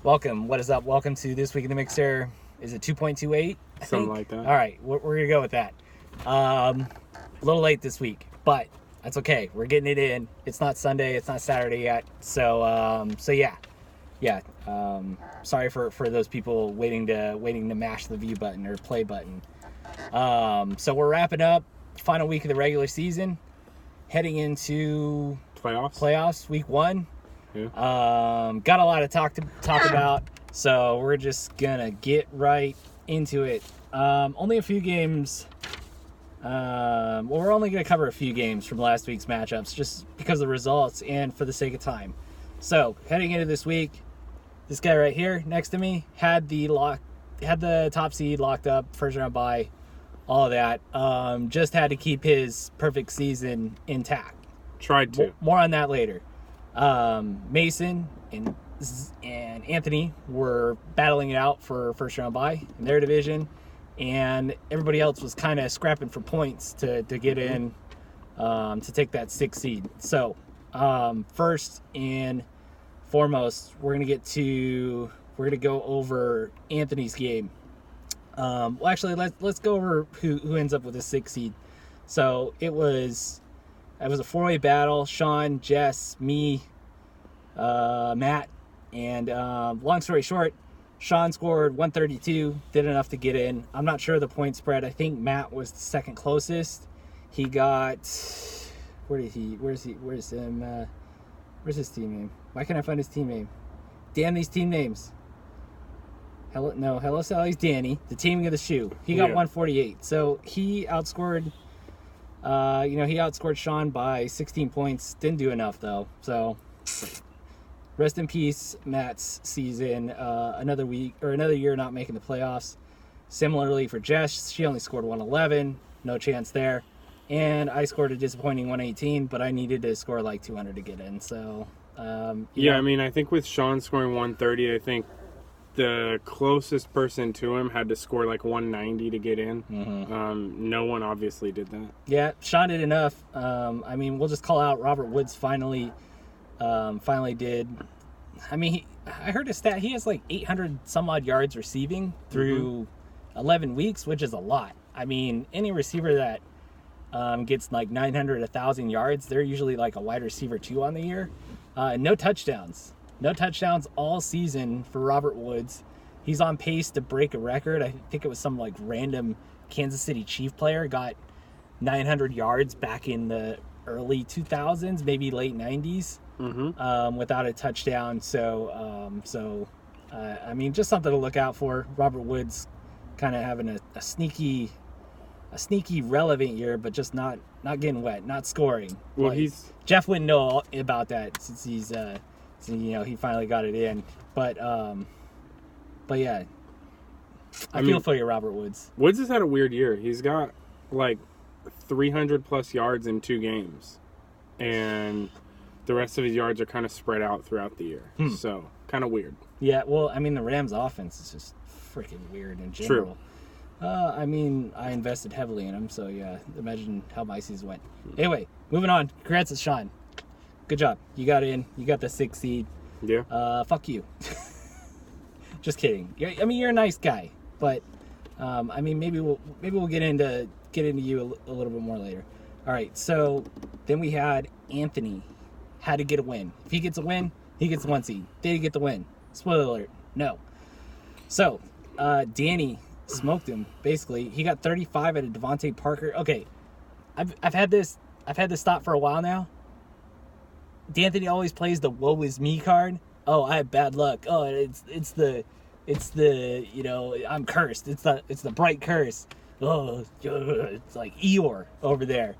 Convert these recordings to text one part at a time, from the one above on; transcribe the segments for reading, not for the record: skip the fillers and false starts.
Welcome. What is up? Welcome to This Week in the Mixer. Is it 2.28? Something like that. All right, we're going to go with that. A little late this week, but that's okay. We're getting it in. It's not Sunday. It's not Saturday yet. So yeah. Sorry for those people waiting to mash the view button or play button. So we're wrapping up final week of the regular season, heading into playoffs week 1. Yeah. Got a lot of talk about, so we're just gonna get right into it. Only a few games. We're only gonna cover a few games from last week's matchups, just because of the results and for the sake of time. So heading into this week, this guy right here next to me had the top seed locked up, first round bye, all of that. Just had to keep his perfect season intact. Tried to. More on that later. Mason and Anthony were battling it out for first round bye in their division, and everybody else was kind of scrapping for points to get in, to take that 6th seed. So first and foremost, we're gonna go over Anthony's game. Well, actually, let's go over who ends up with a 6th seed. So it was a 4-way battle: Sean, Jess, me, Matt, and long story short, Sean scored 132, did enough to get in. I'm not sure of the point spread. I think Matt was the second closest. He got where's his team name? Why can't I find his team name? Damn these team names. Hello Sally's Danny, the teaming of the shoe. He got 148. So he outscored Sean by 16 points. Didn't do enough though. So rest in peace, Matt's season. Another year not making the playoffs. Similarly for Jess, she only scored 111. No chance there. And I scored a disappointing 118, but I needed to score like 200 to get in. So I mean, I think with Sean scoring 130, I think the closest person to him had to score like 190 to get in. Mm-hmm. No one obviously did that. Yeah, Sean did enough. I mean, we'll just call out Robert Woods finally did. I mean, I heard a stat. He has like 800 some odd yards receiving through 11 weeks, which is a lot. I mean, any receiver that gets like 900, 1,000 yards, they're usually like a wide receiver 2 on the year. No touchdowns. No touchdowns all season for Robert Woods. He's on pace to break a record. I think it was some like random Kansas City Chief player got 900 yards back in the early 2000s, maybe late 90s, without a touchdown. So I mean, just something to look out for. Robert Woods kind of having a sneaky relevant year, but just not getting wet, not scoring. Well, like, Jeff wouldn't know about that since he's he finally got it in. But yeah, I feel for you, Robert Woods. Woods has had a weird year. He's got like 300 plus yards in 2 games, and the rest of his yards are kind of spread out throughout the year. So kind of weird. Yeah, well, I mean, the Rams' offense is just freaking weird in general. True. I mean, I invested heavily in him, so yeah, imagine how my season went. Anyway, moving on. Congrats to Sean. Good job. You got in. You got the 6th seed. Yeah. Fuck you. Just kidding. I mean, you're a nice guy, but I mean, maybe we'll get into you a little bit more later. All right. So then we had Anthony had to get a win. If he gets a win, he gets the 1 seed. Did he get the win? Spoiler alert. No. So Danny smoked him. Basically, he got 35 at a Devontae Parker. Okay, I've had this thought for a while now. D'Anthony always plays the "woe is me" card. Oh, I have bad luck. Oh, it's the I'm cursed. It's the bright curse. Oh, it's like Eeyore over there.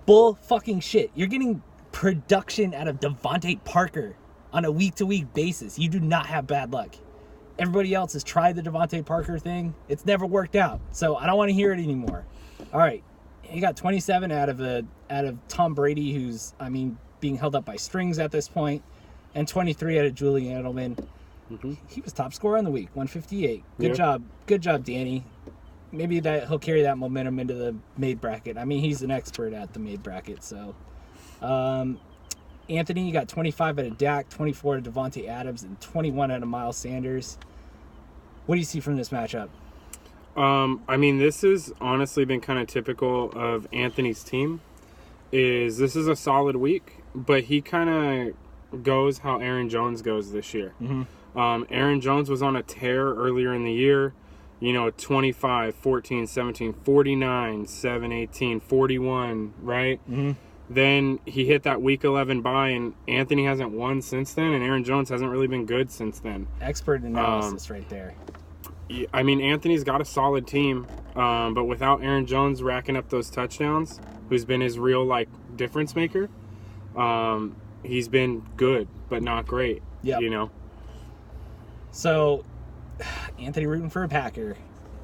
Bull fucking shit. You're getting production out of Devontae Parker on a week-to-week basis. You do not have bad luck. Everybody else has tried the Devontae Parker thing. It's never worked out. So I don't want to hear it anymore. All right, he got 27 out of Tom Brady, who's being held up by strings at this point, and 23 out of Julian Edelman. He was top scorer in the week, 158. Good job, Danny. Maybe that he'll carry that momentum into the made bracket. I mean, he's an expert at the made bracket. So Anthony, you got 25 out of Dak, 24 out of Devontae Adams, and 21 out of Miles Sanders. What do you see from this matchup? I mean, this has honestly been kind of typical of Anthony's team. This is a solid week, but he kind of goes how Aaron Jones goes this year. Mm-hmm. Aaron Jones was on a tear earlier in the year. 25, 14, 17, 49, 7, 18, 41, right? Mm-hmm. Then he hit that week 11 bye, and Anthony hasn't won since then, and Aaron Jones hasn't really been good since then. Expert analysis right there. I mean, Anthony's got a solid team, but without Aaron Jones racking up those touchdowns, who's been his real, difference maker, he's been good, but not great, So, Anthony rooting for a Packer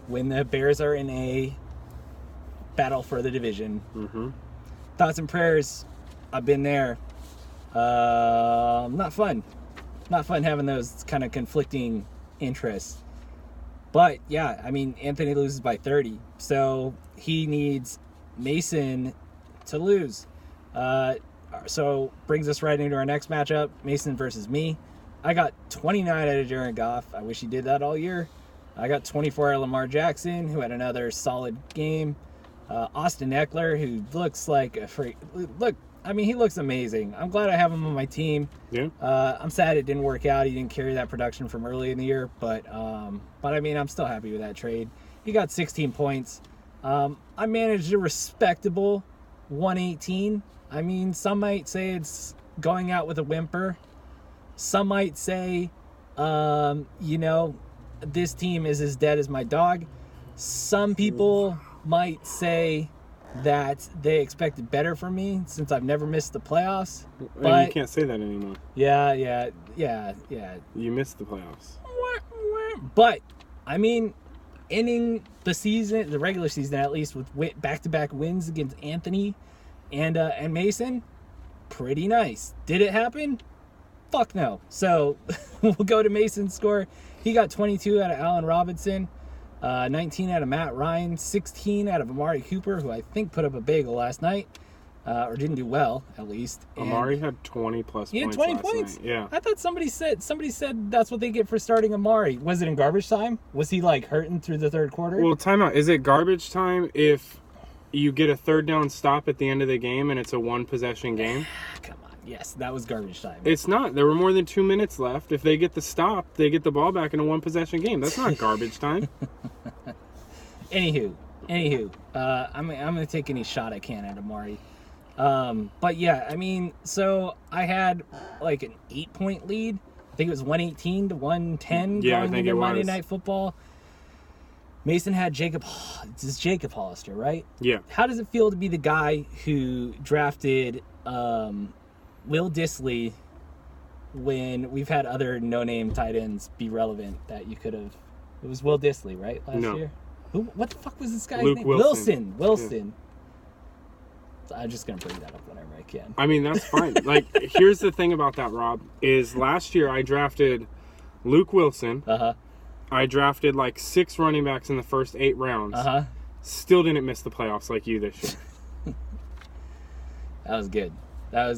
when the Bears are in a battle for the division. Mm-hmm. Thoughts and prayers. I've been there. Not fun. Not fun having those kind of conflicting interests. But, yeah, I mean, Anthony loses by 30. So, he needs Mason to lose. So, brings us right into our next matchup, Mason versus me. I got 29 out of Jared Goff. I wish he did that all year. I got 24 out of Lamar Jackson, who had another solid game. Austin Eckler, who looks like a freak. Look, I mean, he looks amazing. I'm glad I have him on my team. Yeah. I'm sad it didn't work out. He didn't carry that production from early in the year, but I mean, I'm still happy with that trade. He got 16 points. I managed a respectable 118. I mean, some might say it's going out with a whimper. Some might say, this team is as dead as my dog. Some people might say that they expected better from me since I've never missed the playoffs. But you can't say that anymore. Yeah. You missed the playoffs. But, I mean, ending the season, the regular season at least, with back-to-back wins against Anthony and Mason, pretty nice. Did it happen? Fuck no. So we'll go to Mason's score. He got 22 out of Allen Robinson, 19 out of Matt Ryan, 16 out of Amari Cooper, who I think put up a bagel last night, or didn't do well at least. And Amari had 20 plus he had points 20 last points. night. Yeah. I thought somebody said that's what they get for starting Amari. Was it in garbage time? Was he hurting through the third quarter? Well, timeout. Is it garbage time if you get a third down stop at the end of the game and it's a one possession game? Come on. Yes, that was garbage time. It's not. There were more than 2 minutes left. If they get the stop, they get the ball back in a one possession game. That's not garbage time. Anywho, I'm gonna take any shot I can at Amari. But yeah, I mean, so I had an 8-point lead. I think it was 118 to 110 going into Monday Night Football. Mason had Jacob Hollister, right? Yeah. How does it feel to be the guy who drafted Will Dissly when we've had other no-name tight ends be relevant that you could have? It was Will Dissly, right, last year? What the fuck was this guy's Luke name? Wilson. Wilson. Yeah. I'm just going to bring that up whenever I can. I mean, that's fine. Here's the thing about that, Rob, is last year I drafted Luke Wilson. Uh-huh. I drafted 6 running backs in the first 8 rounds. Uh-huh. Still didn't miss the playoffs like you this year. That was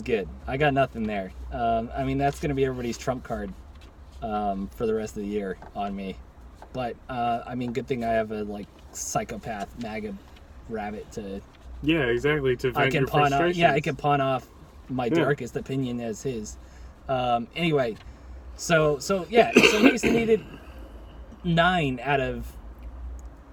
good. I got nothing there. I mean, that's going to be everybody's trump card for the rest of the year on me. But, I mean, good thing I have a, psychopath MAGA rabbit to... Yeah, exactly, to vent your frustrations. Yeah, I can pawn off my darkest opinion as his. Anyway, so Mason needed 9 out of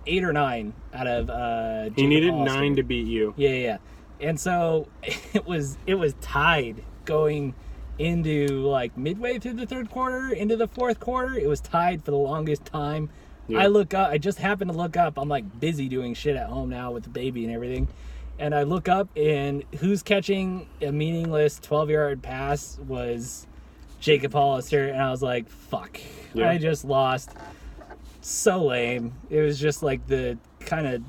8 or 9 out of he needed Hollister. 9 to beat you. Yeah. And so it was tied going into midway through the third quarter, into the fourth quarter. It was tied for the longest time. Yeah. I look up, I just happened to look up. I'm busy doing shit at home now with the baby and everything. And I look up, and who's catching a meaningless 12-yard pass was Jacob Hollister. And I was like, fuck, I just lost. So lame. It was just the kind of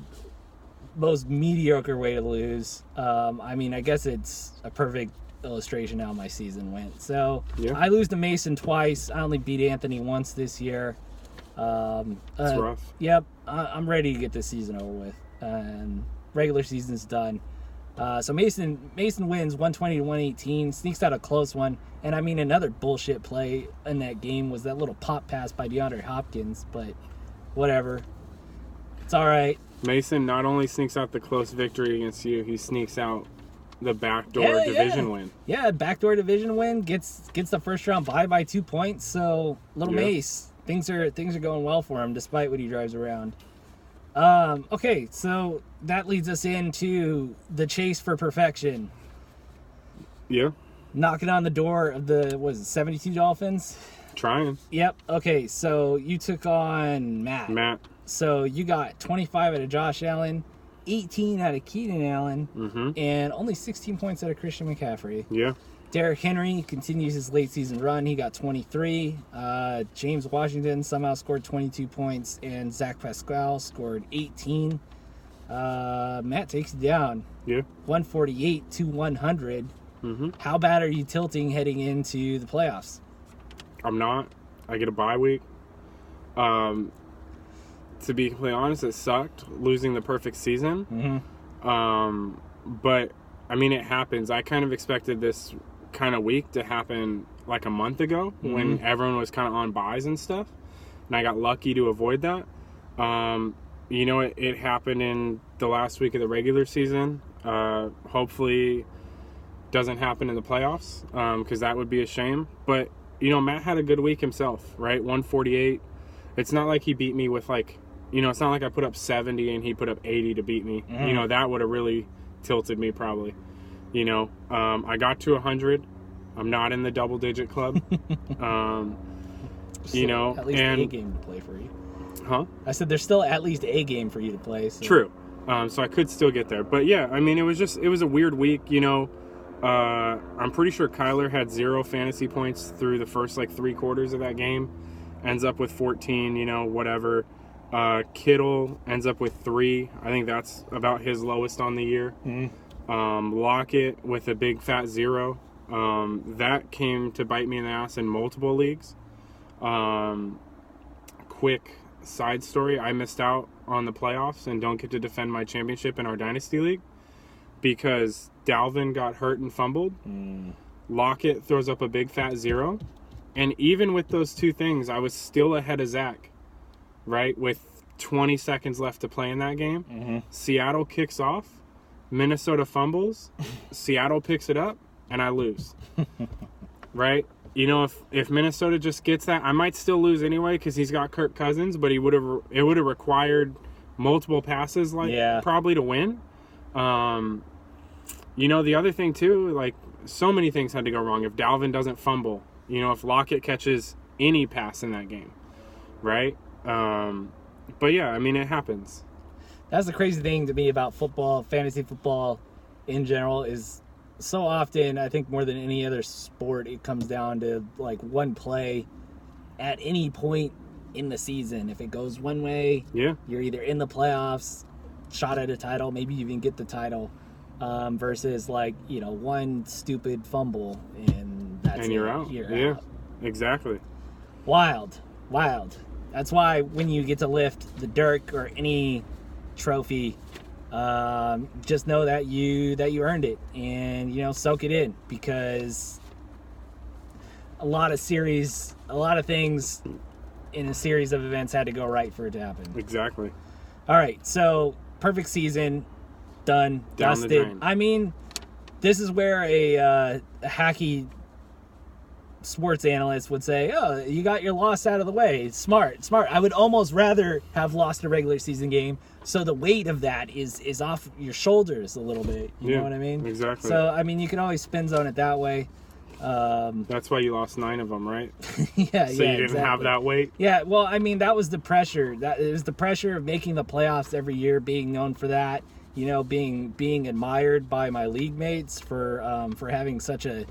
most mediocre way to lose. I mean, I guess it's a perfect illustration how my season went. So I lose to Mason twice. I only beat Anthony once this year. That's rough. Yep. I'm ready to get this season over with. And regular season's done. So Mason wins 120-118, sneaks out a close one. And I mean, another bullshit play in that game was that little pop pass by DeAndre Hopkins, but whatever. It's all right. Mason not only sneaks out the close victory against you, he sneaks out the backdoor division win. Yeah, backdoor division win, gets the first round bye by 2 points. So little Mace, things are going well for him despite what he drives around. Okay, so that leads us into the chase for perfection. Yeah. Knocking on the door of the 72 Dolphins? Trying. Yep. Okay, so you took on Matt. So you got 25 out of Josh Allen, 18 out of Keenan Allen, and only 16 points out of Christian McCaffrey. Yeah. Derrick Henry continues his late season run. He got 23. James Washington somehow scored 22 points, and Zach Pascal scored 18. Matt takes it down. Yeah. 148-100. How bad are you tilting heading into the playoffs? I'm not. I get a bye week. To be completely honest, it sucked losing the perfect season. But I mean, it happens. I kind of expected this kind of week to happen like a month ago when everyone was kind of on buys and stuff, and I got lucky to avoid that. You know, it happened in the last week of the regular season. Hopefully doesn't happen in the playoffs, because that would be a shame. But you know, Matt had a good week himself, right? 148. It's not like he beat me with like, you know, it's not like I put up 70 and he put up 80 to beat me. You know, that would have really tilted me probably. You know, I got to 100. I'm not in the double-digit club. You know, at least a game to play for you. Huh? I said there's still at least a game for you to play. So. True. So I could still get there. But yeah, I mean, it was a weird week. You know, I'm pretty sure Kyler had 0 fantasy points through the first like 3 quarters of that game. Ends up with 14. You know, whatever. Kittle ends up with 3. I think that's about his lowest on the year. Lockett with a big fat 0. That came to bite me in the ass in multiple leagues. Quick side story, I missed out on the playoffs and don't get to defend my championship in our Dynasty League because Dalvin got hurt and fumbled. Lockett throws up a big fat 0. And even with those 2 things, I was still ahead of Zach, right? With 20 seconds left to play in that game. Seattle kicks off. Minnesota fumbles. Seattle picks it up. And I lose. Right? You know, if Minnesota just gets that, I might still lose anyway because he's got Kirk Cousins, but it would have required multiple passes probably to win. You know, the other thing too, like so many things had to go wrong. If Dalvin doesn't fumble, you know, if Lockett catches any pass in that game, right? But yeah, I mean, it happens. That's the crazy thing to me about football, fantasy football in general, is so often, I think more than any other sport, it comes down to like one play at any point in the season. If it goes one way, you're either in the playoffs, shot at a title, maybe you even get the title, versus like, you know, one stupid fumble and that's and you're out. You're out. Exactly. Wild. That's why when you get to lift the Dirk or any trophy, just know that you earned it, and you know, soak it in, because a lot of things in a series of events had to go right for it to happen. Exactly. All right, so perfect season, done, Down the dusted. drain. I mean, this is where a hacky sports analyst would say, "Oh, you got your loss out of the way. Smart. I would almost rather have lost a regular season game, so the weight of that is off your shoulders a little bit. You know what I mean? Exactly. So I mean, you can always spin zone it that way. That's why you lost 9 of them, right? So you didn't have that weight. Yeah. Well, I mean, that was the pressure. That it was the pressure of making the playoffs every year, being known for that. You know, being admired by my league mates for having such an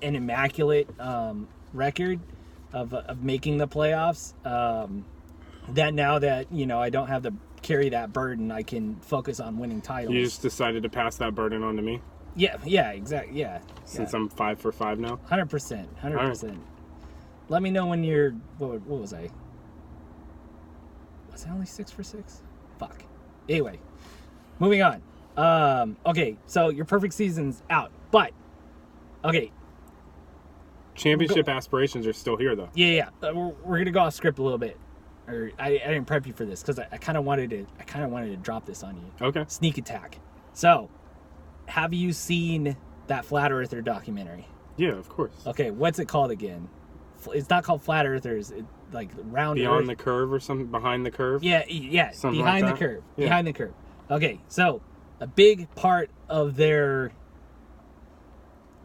immaculate record of making the playoffs. That now that, you know, I don't have to carry that burden, I can focus on winning titles. You just decided to pass that burden on to me? Yeah, exactly. Yeah. Since I'm 5 for 5 now? 100%. Right. Let me know when you're, what was I? Was I only 6 for 6? Fuck. Anyway, moving on. Okay, so your perfect season's out, but okay, Championship aspirations are still here, though. yeah. We're gonna go off script a little bit, or I didn't prep you for this because I kind of wanted to drop this on you. Okay. Sneak attack. So, have you seen that Flat Earther documentary? Yeah, of course. Okay, what's it called again? It's not called Flat Earthers. Like round Beyond Earth. the curve or something, behind the curve. Yeah. Something Behind like the that? curve. Yeah. Behind the curve. Okay, so a big part of their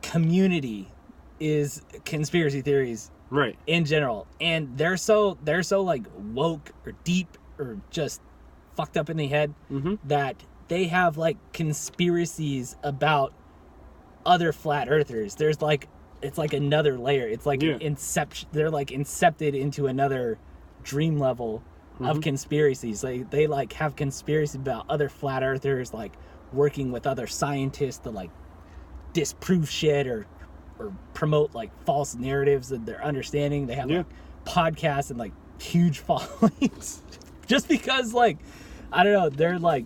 community is conspiracy theories Right. in general, and they're so like woke or deep or just fucked up in the head Mm-hmm. that they have like conspiracies about other flat earthers. There's like, it's like another layer. It's like Yeah. inception. They're like incepted into another dream level of conspiracies. They like have conspiracies about other flat earthers, like working with other scientists to like disprove shit or promote like false narratives that they're understanding. They have like podcasts and like huge followings just because, like, I don't know, they're like,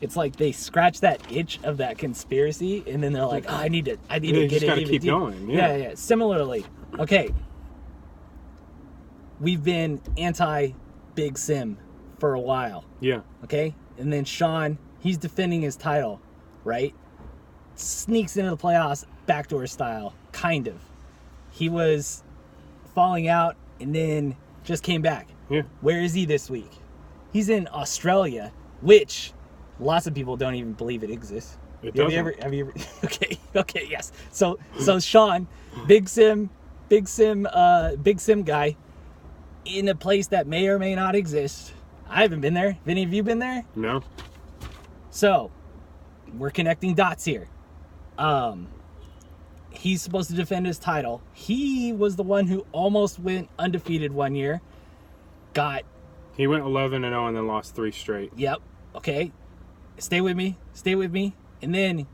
it's like they scratch that itch of that conspiracy and then they're like, oh, I need to You get just it gotta even keep deeper. going. Yeah. Similarly, okay, we've been anti Big Sim for a while, Yeah. okay, and then Sean, he's defending his title, right? Sneaks into the playoffs backdoor style, kind of. He was falling out and then just came back. Yeah. Where is he this week? He's in Australia, which lots of people don't even believe it exists. It Have you ever okay, yes. So Sean, Big Sim guy, in a place that may or may not exist. I haven't been there. Have any of you been there? No. So, we're connecting dots here. He's supposed to defend his title. He was the one who almost went undefeated one year. He went 11-0 and then lost 3 straight. Yep. Okay. Stay with me. And then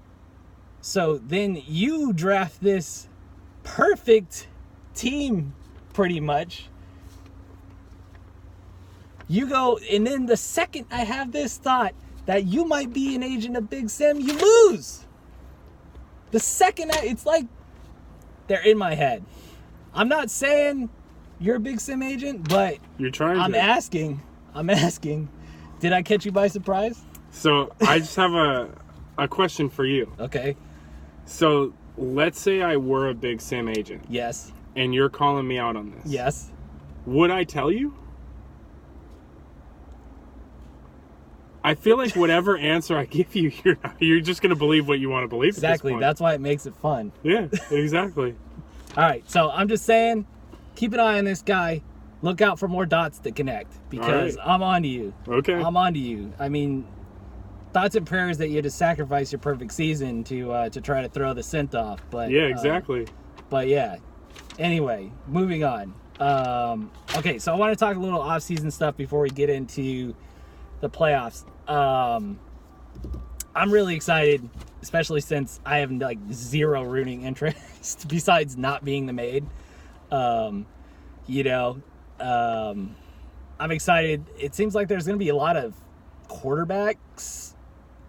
you draft this perfect team, pretty much. You go, and then the second I have this thought that you might be an agent of Big Sim, you lose. The second it's like they're in my head. I'm not saying you're a Big Sim agent, but You're trying I'm to. asking. Did I catch you by surprise? So I just have a question for you. Okay. So let's say I were a Big Sim agent Yes. and you're calling me out on this. Yes. Would I tell you? I feel like whatever answer I give you, you're just going to believe what you want to believe. Exactly. At this point. That's why it makes it fun. Yeah, exactly. All right. So I'm just saying, keep an eye on this guy. Look out for more dots to connect because right. I'm on to you. Okay. I'm on to you. I mean, thoughts and prayers that you had to sacrifice your perfect season to try to throw the scent off. But Yeah, exactly. But yeah. Anyway, moving on. Okay, so I want to talk a little off-season stuff before we get into the playoffs. I'm really excited, especially since I have like zero rooting interest besides not being the maid. I'm excited. It seems like there's going to be a lot of quarterbacks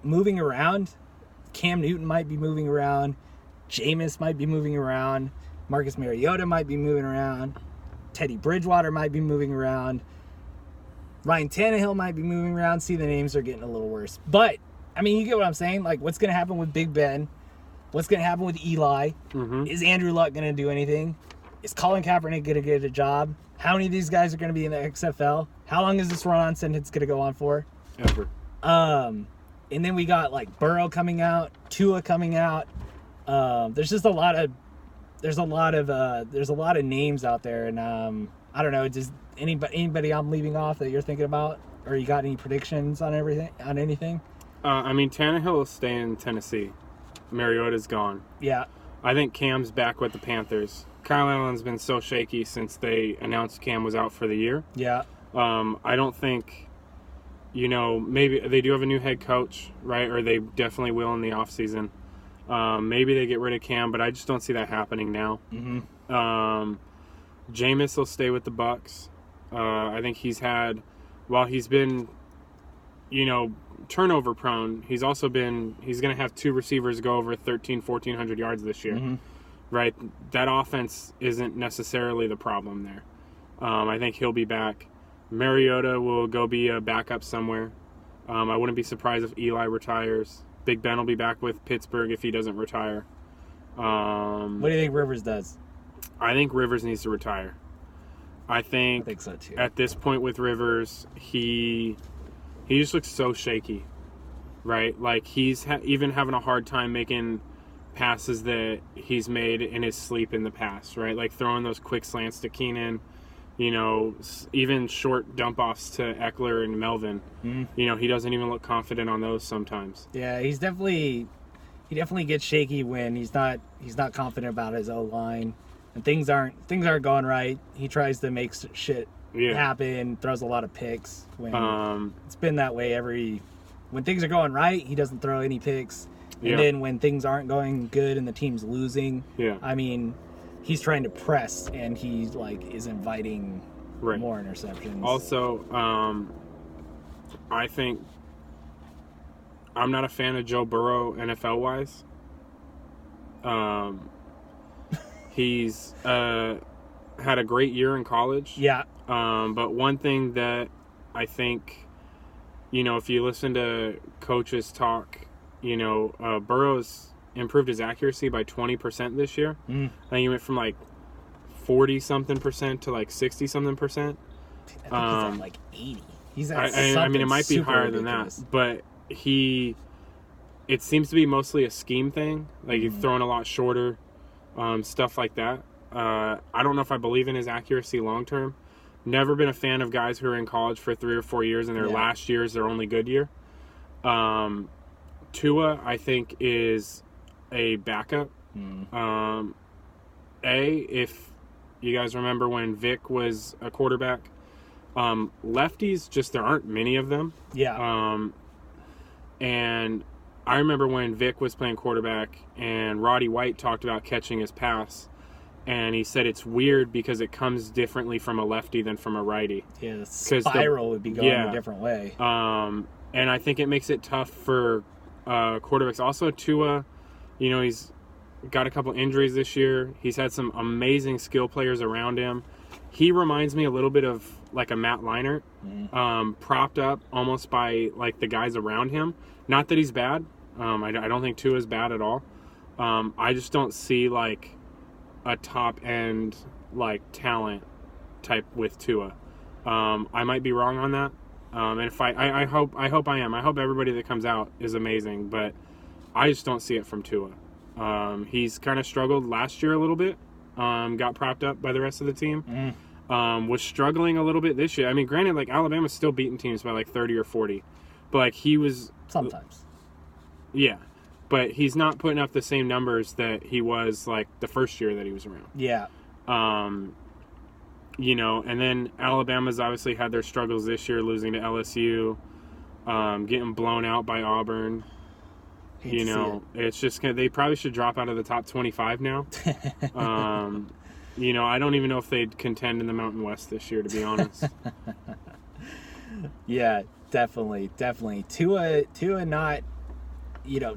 moving around. Cam Newton might be moving around. Jameis might be moving around. Marcus Mariota might be moving around. Teddy Bridgewater might be moving around. Ryan Tannehill might be moving around. See, the names are getting a little worse. But, I mean, you get what I'm saying? Like, what's going to happen with Big Ben? What's going to happen with Eli? Mm-hmm. Is Andrew Luck going to do anything? Is Colin Kaepernick going to get a job? How many of these guys are going to be in the XFL? How long is this run-on sentence going to go on for? Ever. And then we got, like, Burrow coming out, Tua coming out. There's just a lot of names out there, and I don't know. Does anybody I'm leaving off that you're thinking about, or you got any predictions on anything? I mean, Tannehill will stay in Tennessee. Mariota's gone. Yeah. I think Cam's back with the Panthers. Kyle Allen's been so shaky since they announced Cam was out for the year. Yeah. I don't think, maybe they do have a new head coach, right? Or they definitely will in the offseason. Maybe they get rid of Cam, but I just don't see that happening now. Mm-hmm. Jameis will stay with the Bucks. I think while he's been turnover prone. He's going to have 2 receivers go over 1,400 yards this year, right? That offense isn't necessarily the problem there. I think he'll be back. Mariota will go be a backup somewhere. I wouldn't be surprised if Eli retires. Big Ben will be back with Pittsburgh if he doesn't retire. What do you think Rivers does? I think Rivers needs to retire. I think so too. At this point with Rivers, he just looks so shaky, right? Like he's even having a hard time making passes that he's made in his sleep in the past, right? Like throwing those quick slants to Keenan, even short dump offs to Eckler and Melvin. He doesn't even look confident on those sometimes. Yeah, he definitely gets shaky when he's not confident about his O-line and things aren't going right. He tries to make shit happen, throws a lot of picks. When it's been that way when things are going right, he doesn't throw any picks. And then when things aren't going good and the team's losing, I mean, he's trying to press and he is inviting more interceptions. Also, I think I'm not a fan of Joe Burrow NFL wise. He's had a great year in college. Yeah. But one thing that I think, if you listen to coaches talk, Burrow's improved his accuracy by 20% this year. I think he went from 40-something% to 60-something%. I think he's at 80. He's at I mean, it might be higher ridiculous. than that, but it seems to be mostly a scheme thing. Like he's throwing a lot shorter, stuff like that. I don't know if I believe in his accuracy long term. Never been a fan of guys who are in college for 3 or 4 years and their last year is their only good year. Tua, I think, is a backup. If you guys remember when Vic was a quarterback, lefties, there aren't many of them. Yeah. And I remember when Vic was playing quarterback and Roddy White talked about catching his pass. And he said it's weird because it comes differently from a lefty than from a righty. Yeah, the spiral would be going a different way. And I think it makes it tough for quarterbacks. Also, Tua, he's got a couple injuries this year. He's had some amazing skill players around him. He reminds me a little bit of a Matt Leinart, propped up almost by the guys around him. Not that he's bad. I don't think Tua is bad at all. I just don't see a top end talent type with Tua. I might be wrong on that. And if I hope I am. I hope everybody that comes out is amazing, but I just don't see it from Tua. He's kind of struggled last year a little bit. Got propped up by the rest of the team. Was struggling a little bit this year. I mean, granted, Alabama's still beating teams by 30 or 40, but he was sometimes. Yeah, but he's not putting up the same numbers that he was the first year that he was around. Yeah. And then Alabama's obviously had their struggles this year, losing to LSU, getting blown out by Auburn. It's just they probably should drop out of the top 25 now. I don't even know if they'd contend in the Mountain West this year, to be honest. Yeah, definitely. Tua not,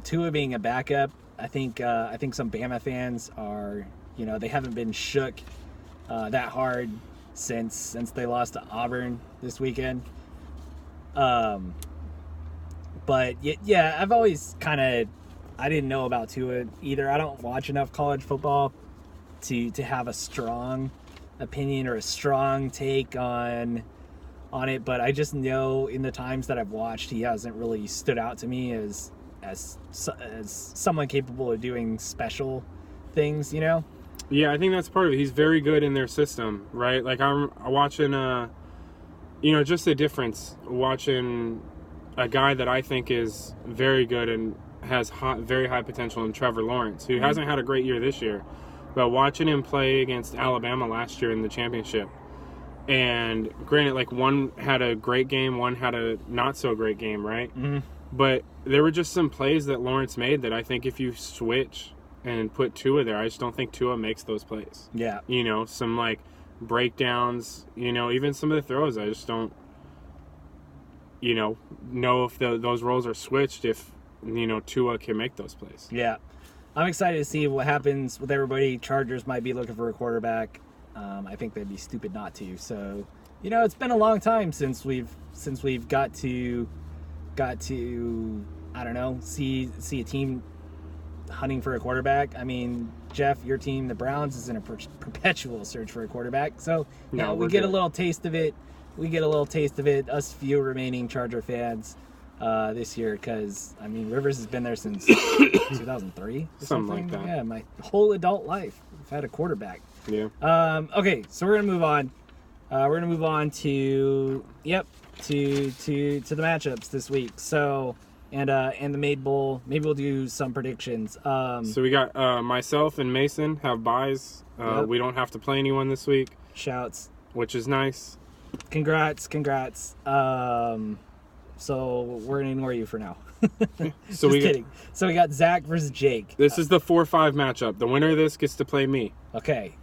Tua being a backup. I think some Bama fans are, they haven't been shook that hard since they lost to Auburn this weekend. But yeah, I've always I didn't know about Tua either. I don't watch enough college football to have a strong opinion or a strong take on it, but I just know in the times that I've watched, he hasn't really stood out to me as someone capable of doing special things, Yeah, I think that's part of it. He's very good in their system, right? I'm watching, just the difference watching a guy that I think is very good and has very high potential in Trevor Lawrence, who hasn't had a great year this year, but watching him play against Alabama last year in the championship. And granted, one had a great game, one had a not so great game, right? Mm-hmm. But there were just some plays that Lawrence made that I think if you switch and put Tua there, I just don't think Tua makes those plays. Yeah. Some breakdowns, even some of the throws, I just don't. know if those roles are switched if, Tua can make those plays. Yeah. I'm excited to see what happens with everybody. Chargers might be looking for a quarterback. I think they'd be stupid not to. So, it's been a long time since we've got to I don't know, see a team hunting for a quarterback. I mean, Jeff, your team, the Browns, is in a perpetual search for a quarterback. So, we get a little taste of it. Us few remaining Charger fans this year, because Rivers has been there since 2003, something like that. Yeah, my whole adult life I've had a quarterback. Yeah. Okay, so we're gonna move on. To the matchups this week. So and the Made Bowl. Maybe we'll do some predictions. So we got myself and Mason have buys. We don't have to play anyone this week. Shouts, which is nice. Congrats. So we're gonna ignore you for now. So kidding. So we got Zach versus Jake. This is the 4-5 matchup. The winner of this gets to play me. Okay.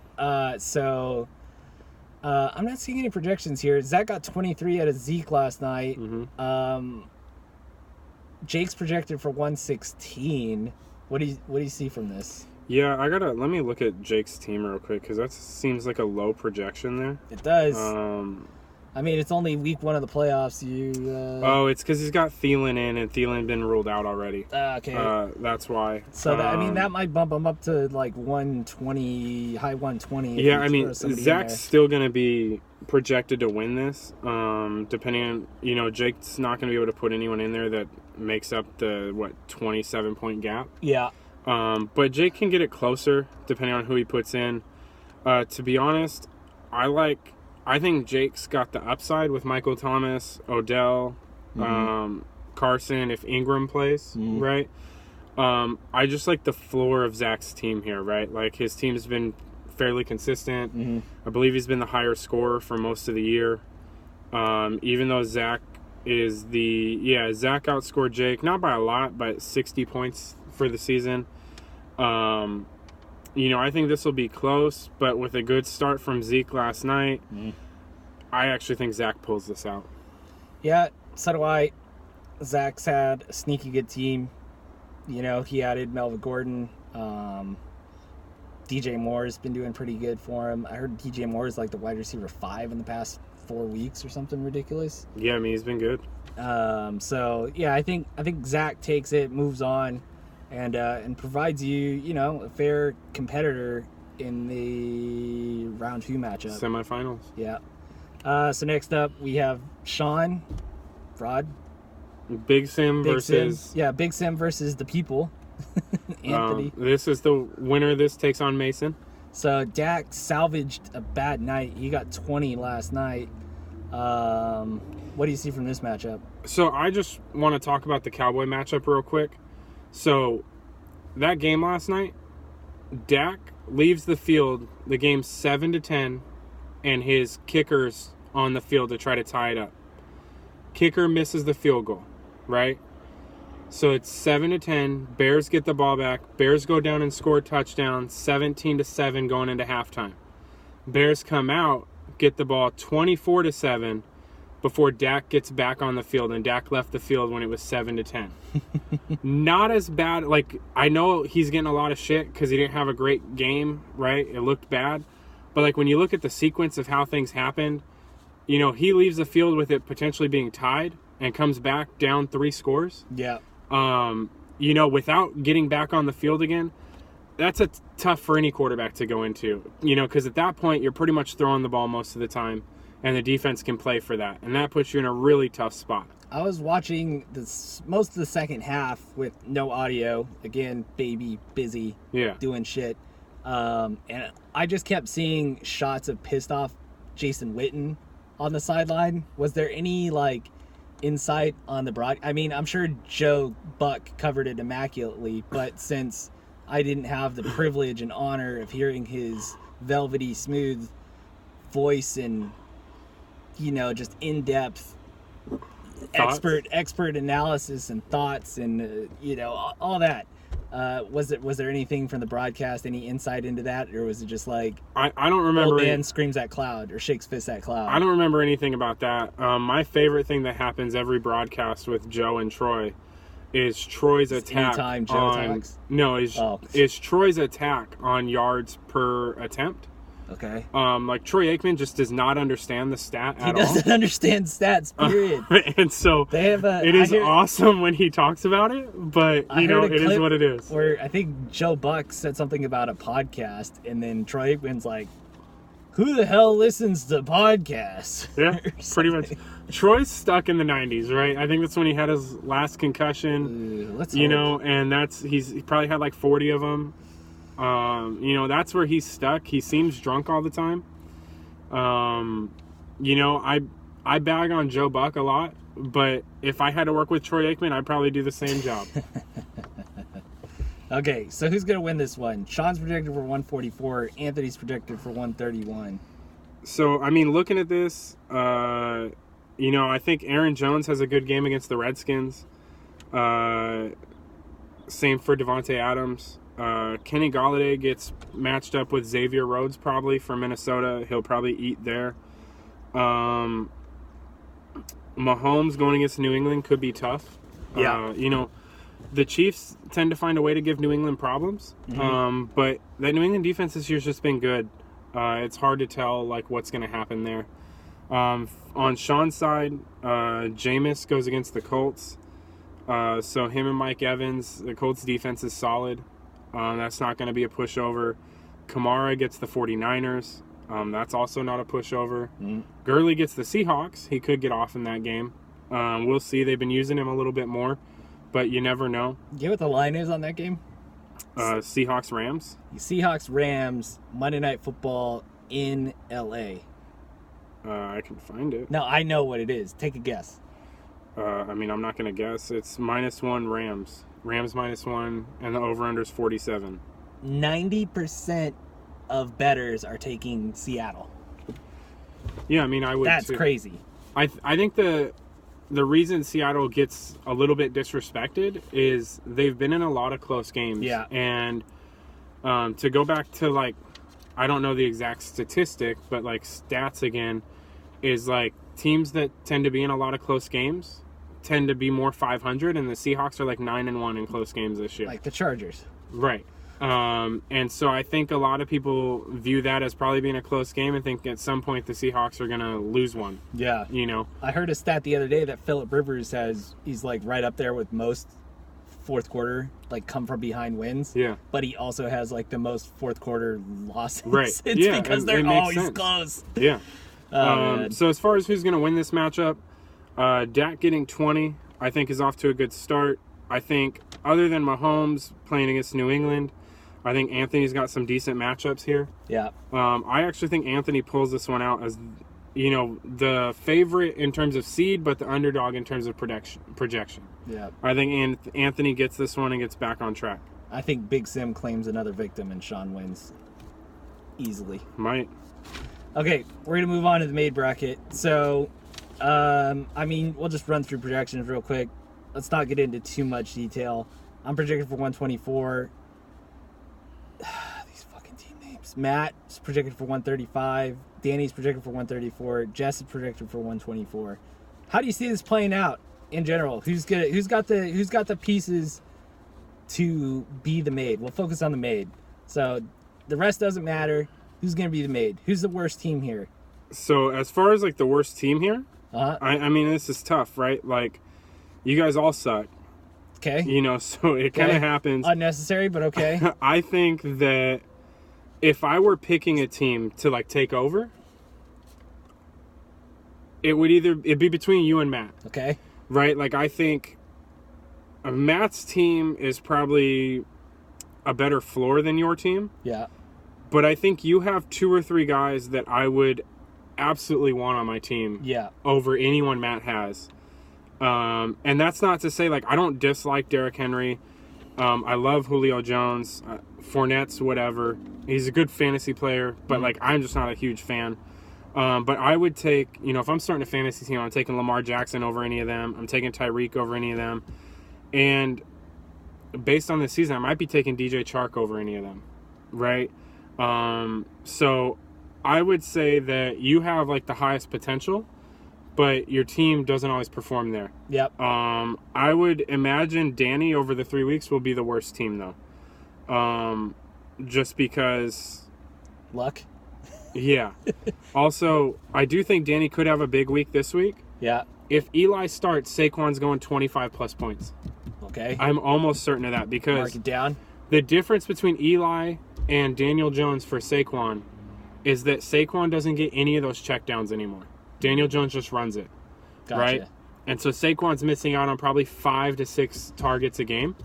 So I'm not seeing any projections here. Zach got 23 out of Zeke last night. Mm-hmm. Jake's projected for 116. What do you see from this? Yeah, let me look at Jake's team real quick, because that seems like a low projection there. It does. It's only week 1 of the playoffs. It's because he's got Thielen in, and Thielen been ruled out already. Okay. That's why. So that might bump him up to like 120, high 120. Yeah, Zach's still going to be projected to win this. Depending on, Jake's not going to be able to put anyone in there that makes up the 27-point gap. Yeah. But Jake can get it closer depending on who he puts in. To be honest, I think Jake's got the upside with Michael Thomas, Odell, Carson, if Ingram plays, right? I just like the floor of Zach's team here, right? Like, his team's been fairly consistent. I believe he's been the higher scorer for most of the year. Even though Zach outscored Jake, not by a lot, but 60 points for the season. I think this will be close, but with a good start from Zeke last night, I actually think Zach pulls this out. Yeah, so do I. Zach's had a sneaky good team. He added Melvin Gordon. DJ Moore's been doing pretty good for him. I heard DJ Moore is like the wide receiver 5 in the past 4 weeks or something ridiculous. Yeah, he's been good. So yeah, I think Zach takes it, moves on, and provides you, a fair competitor in the round 2 matchup. Semifinals. Yeah. So next up we have Sean, Rod. Big Sim versus... Yeah, Big Sim versus the people. Anthony. This is the winner. This takes on Mason. So Dak salvaged a bad night. He got 20 last night. What do you see from this matchup? So I just want to talk about the Cowboy matchup real quick. So that game last night, Dak leaves the field, the game's 7-10, and his kicker's on the field to try to tie it up. Kicker misses the field goal, right? So it's 7-10. Bears get the ball back. Bears go down and score a touchdown, 17-7 going into halftime. Bears come out, get the ball 24-7 before Dak gets back on the field, and Dak left the field when it was 7-10. Not as bad. Like, I know he's getting a lot of shit because he didn't have a great game, right? It looked bad. But, like, when you look at the sequence of how things happened, he leaves the field with it potentially being tied and comes back down 3 scores. Yeah. Without getting back on the field again, that's tough for any quarterback to go into, because at that point you're pretty much throwing the ball most of the time, and the defense can play for that, and that puts you in a really tough spot. I was watching most of the second half with no audio. Again, baby busy, doing shit, and I just kept seeing shots of pissed off Jason Witten on the sideline. Was there any insight on the broad? I'm sure Joe Buck covered it immaculately, but since I didn't have the privilege and honor of hearing his velvety smooth voice and just in-depth expert analysis and thoughts and all that, Was there anything from the broadcast, any insight into that, or was it just like I don't remember. old man screams at cloud or shakes fist at cloud? I don't remember anything about that. My favorite thing that happens every broadcast with Joe and Troy is Troy's attack anytime Joe talks? No, is Troy's attack on yards per attempt. Okay. Like Troy Aikman just does not understand the stat at all. He doesn't understand stats, period. And so They have it is awesome when he talks about it, but you know, it is what it is. Where I think Joe Buck said something about a podcast, and then Troy Aikman's like, "Who the hell listens to podcasts?" Yeah, pretty much. Troy's stuck in the 90s, right? I think that's when he had his last concussion. You know, and he probably had like 40 of them. You know, that's where he's stuck. He seems drunk all the time. You know, I bag on Joe Buck a lot, but if I had to work with Troy Aikman, I'd probably do the same job. Okay, so who's going to win this one? Sean's projected for 144. Anthony's projected for 131. So, I mean, looking at this, you know, I think Aaron Jones has a good game against the Redskins. Same for Devontae Adams. Kenny Golladay gets matched up with Xavier Rhodes probably for Minnesota. He'll probably eat there. Mahomes going against New England could be tough. Yeah. You know, the Chiefs tend to find a way to give New England problems. Mm-hmm. But that New England defense this year's just been good. It's hard to tell like what's going to happen there. On Sean's side, Jameis goes against the Colts. So him and Mike Evans, the Colts defense is solid. That's not going to be a pushover. Kamara gets the 49ers. That's also not a pushover. Gurley gets the Seahawks. He could get off in that game. We'll see. They've been using him a little bit more, but you never know. You know what the line is on that game? Seahawks Rams. Seahawks Rams, Monday Night Football in L.A. I can find it. No, I know what it is. Take a guess. I mean, I'm not going to guess. It's -1 Rams. Rams -1, and the over-under is 47. 90% of bettors are taking Seattle. Yeah, I mean, I would. That's too. crazy. I think the reason Seattle gets a little bit disrespected is they've been in a lot of close games. Yeah. And to go back to like, I don't know the exact statistic, but like stats again, is like teams that tend to be in a lot of close games tend to be more 500, and the Seahawks are like 9-1 in close games this year. Like the Chargers. Right. And so I think a lot of people view that as probably being a close game and think at some point the Seahawks are going to lose one. Yeah. You know? I heard a stat the other day that Phillip Rivers he's like right up there with most fourth quarter, like come from behind wins. Yeah. But he also has like the most fourth quarter losses. Right. It's Yeah, because it they're makes always sense. close. Yeah. Man. So as far as who's going to win this matchup, Dak getting 20, I think is off to a good start. I think other than Mahomes playing against New England, I think Anthony's got some decent matchups here. Yeah. I actually think Anthony pulls this one out as, you know, the favorite in terms of seed, but the underdog in terms of projection. Yeah. I think Anthony gets this one and gets back on track. I think Big Sim claims another victim and Sean wins easily. Might. Okay, we're going to move on to the made bracket. So, I mean, we'll just run through projections real quick. Let's not get into too much detail. I'm projected for 124. These fucking team names. Matt's projected for 135. Danny's projected for 134. Jess is projected for 124. How do you see this playing out in general? Who's got the pieces to be the maid? We'll focus on the maid. So the rest doesn't matter. Who's going to be the maid? Who's the worst team here? So as far as like the worst team here, Uh-huh. I mean, this is tough, right? Like, you guys all suck. Okay. You know, so it kind of happens. Unnecessary, but okay. I think that if I were picking a team to like take over, it'd be between you and Matt. Okay. Right? Like, I think Matt's team is probably a better floor than your team. Yeah. But I think you have 2 or 3 guys that I would absolutely want on my team. Yeah. Over anyone Matt has. And that's not to say, like, I don't dislike Derrick Henry. I love Julio Jones. Fournette's whatever. He's a good fantasy player, but, like, I'm just not a huge fan. But I would take, you know, if I'm starting a fantasy team, I'm taking Lamar Jackson over any of them. I'm taking Tyreek over any of them. And based on this season, I might be taking DJ Chark over any of them, right? So I would say that you have like the highest potential, but your team doesn't always perform there. Yep. I would imagine Danny over the 3 weeks will be the worst team though. Just because luck. Yeah. Also, I do think Danny could have a big week this week. Yeah. If Eli starts, Saquon's going 25 plus points. Okay. I'm almost certain of that because mark it down. The difference between Eli and Daniel Jones for Saquon is that Saquon doesn't get any of those checkdowns anymore. Daniel Jones just runs it. Gotcha. Right? And so Saquon's missing out on probably 5 to 6 targets a game,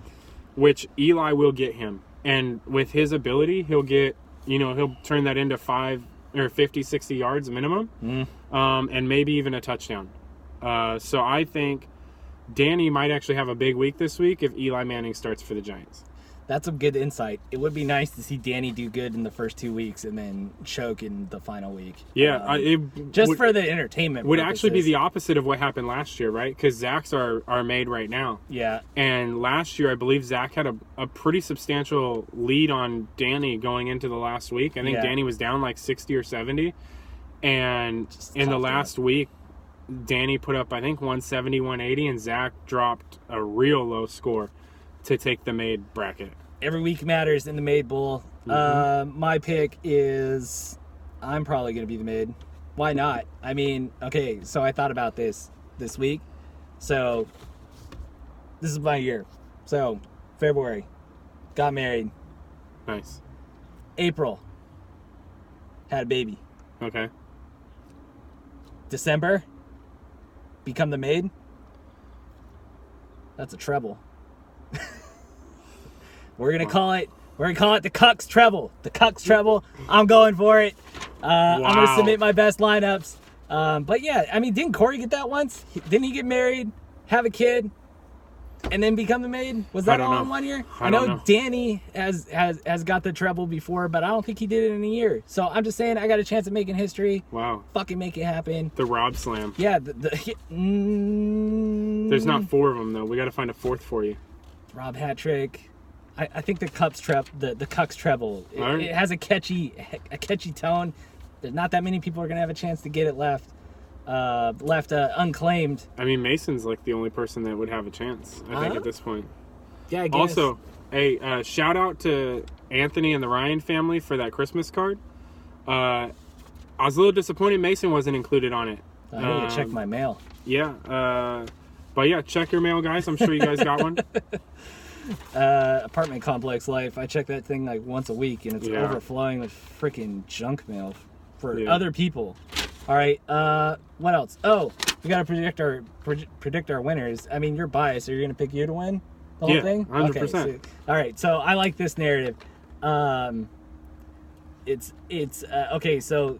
which Eli will get him. And with his ability, he'll get, he'll turn that into 5 or 50, 60 yards minimum, and maybe even a touchdown. So I think Danny might actually have a big week this week if Eli Manning starts for the Giants. That's a good insight. It would be nice to see Danny do good in the first 2 weeks and then choke in the final week. Yeah, for the entertainment would purposes. actually be the opposite of what happened last year, right? Because Zach's are made right now. Yeah. And last year, I believe Zach had a pretty substantial lead on Danny going into the last week. I think Danny was down like 60 or 70. And in the last week, Danny put up, I think, 170, 180, and Zach dropped a real low score to take the made bracket. Every week matters in the made bowl. My pick is I'm probably going to be the mid. Why not? I mean, okay, so I thought about this week. So this is my year. So February, got married. Nice. April, had a baby. Okay. December, become the maid. That's a treble. We're gonna call it the Cucks treble. The Cucks treble. I'm going for it. I'm gonna submit my best lineups. But yeah, I mean, didn't Corey get that once? Didn't he get married, have a kid, and then become the maid? Was that all in 1 year? I know Danny has got the treble before, but I don't think he did it in a year. So I'm just saying, I got a chance at making history. Wow. Fucking make it happen. The Rob Slam. Yeah. There's not 4 of them though. We got to find a 4th for you. Rob hat trick. I think the Cucks treble. It has a catchy tone. There's not that many people are gonna have a chance to get it left unclaimed. I mean, Mason's like the only person that would have a chance, I think, at this point. Yeah, I guess. Also, a shout out to Anthony and the Ryan family for that Christmas card. I was a little disappointed Mason wasn't included on it. I need to check my mail. Yeah, but yeah, check your mail, guys. I'm sure you guys got one. Apartment complex life. I check that thing like once a week, and it's overflowing with freaking junk mail for other people. All right. What else? Oh, we gotta predict our winners. I mean, you're biased. Are you gonna pick you to win the whole thing? 100%. Okay, so, all right. So I like this narrative. It's okay. So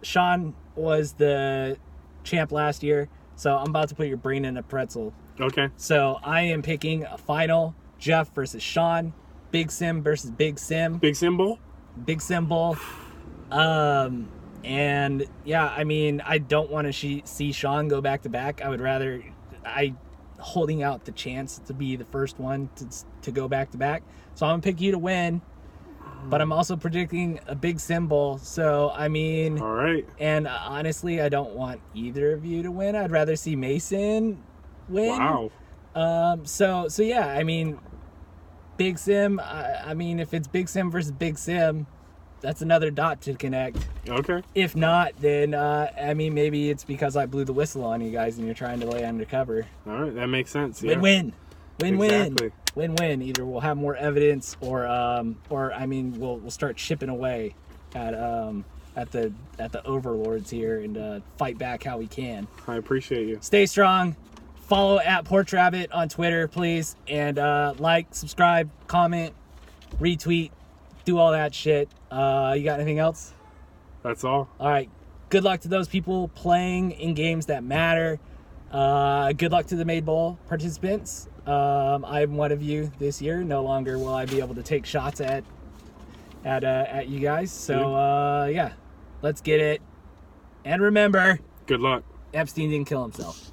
Sean was the champ last year. So I'm about to put your brain in a pretzel. Okay. So I am picking a final: Jeff versus Sean, Big Sim versus Big Sim. Big symbol. Big symbol. And yeah, I mean, I don't want to see Sean go back to back. I would rather holding out the chance to be the first one to go back to back. So I'm gonna pick you to win, but I'm also predicting a big symbol. So I mean, all right. And honestly, I don't want either of you to win. I'd rather see Mason win. Wow. So yeah, I mean, Big Sim. I mean, if it's Big Sim versus Big Sim, that's another dot to connect. Okay. If not, then I mean, maybe it's because I blew the whistle on you guys and you're trying to lay undercover. All right, that makes sense. Yeah. Win-win. Exactly. Win-win. Either we'll have more evidence, or I mean, we'll start chipping away at the overlords here and fight back how we can. I appreciate you. Stay strong. Follow at PorchRabbit on Twitter, please, and like, subscribe, comment, retweet, do all that shit. You got anything else? That's all. All right. Good luck to those people playing in games that matter. Good luck to the Made Bowl participants. I'm one of you this year. No longer will I be able to take shots at you guys. So yeah, let's get it. And remember, good luck. Epstein didn't kill himself.